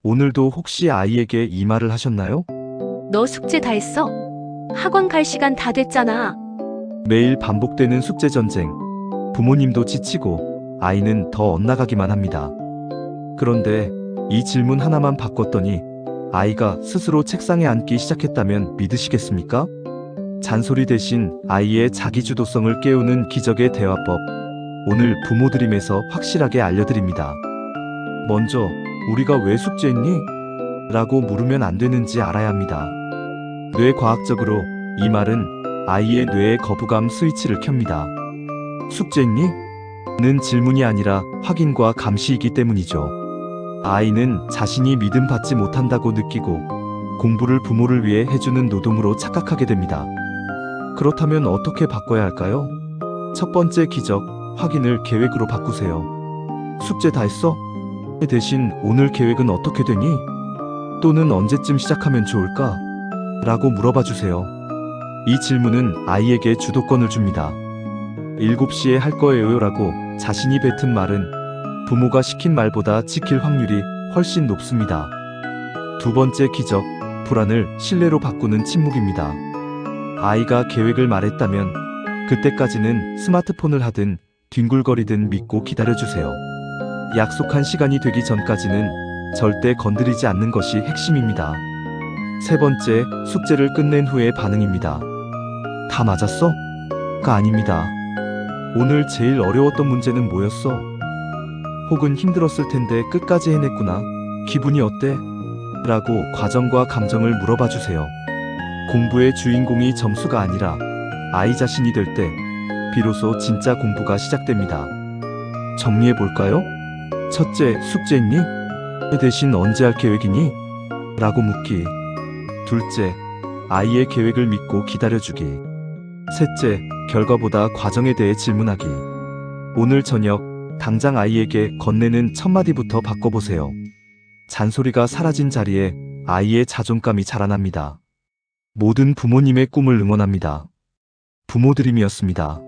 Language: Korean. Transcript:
오늘도 혹시 아이에게 이 말을 하셨나요? 너 숙제 다 했어? 학원 갈 시간 다 됐잖아. 매일 반복되는 숙제 전쟁. 부모님도 지치고 아이는 더 엇나가기만 합니다. 그런데 이 질문 하나만 바꿨더니 아이가 스스로 책상에 앉기 시작했다면 믿으시겠습니까? 잔소리 대신 아이의 자기주도성을 깨우는 기적의 대화법. 오늘 부모드림에서 확실하게 알려드립니다. 먼저, 우리가 왜 숙제했니? 라고 물으면 안 되는지 알아야 합니다. 뇌과학적으로 이 말은 아이의 뇌의 거부감 스위치를 켭니다. 숙제했니? 는 질문이 아니라 확인과 감시이기 때문이죠. 아이는 자신이 믿음받지 못한다고 느끼고 공부를 부모를 위해 해주는 노동으로 착각하게 됩니다. 그렇다면 어떻게 바꿔야 할까요? 첫 번째 기적, 확인을 계획으로 바꾸세요. 숙제 다 했어? 대신 오늘 계획은 어떻게 되니? 또는 언제쯤 시작하면 좋을까? 라고 물어봐 주세요. 이 질문은 아이에게 주도권을 줍니다. 7시에 할 거예요 라고 자신이 뱉은 말은 부모가 시킨 말보다 지킬 확률이 훨씬 높습니다. 두 번째 기적, 불안을 신뢰로 바꾸는 침묵입니다. 아이가 계획을 말했다면 그때까지는 스마트폰을 하든 뒹굴거리든 믿고 기다려주세요. 약속한 시간이 되기 전까지는 절대 건드리지 않는 것이 핵심입니다. 세 번째, 숙제를 끝낸 후의 반응입니다. 다 맞았어? 가 아닙니다. 오늘 제일 어려웠던 문제는 뭐였어? 혹은 힘들었을 텐데 끝까지 해냈구나. 기분이 어때? 라고 과정과 감정을 물어봐 주세요. 공부의 주인공이 점수가 아니라 아이 자신이 될 때 비로소 진짜 공부가 시작됩니다. 정리해 볼까요? 첫째, 숙제했니? 대신 언제 할 계획이니? 라고 묻기. 둘째, 아이의 계획을 믿고 기다려주기. 셋째, 결과보다 과정에 대해 질문하기. 오늘 저녁 당장 아이에게 건네는 첫 마디부터 바꿔보세요. 잔소리가 사라진 자리에 아이의 자존감이 자라납니다. 모든 부모님의 꿈을 응원합니다. 부모드림이었습니다.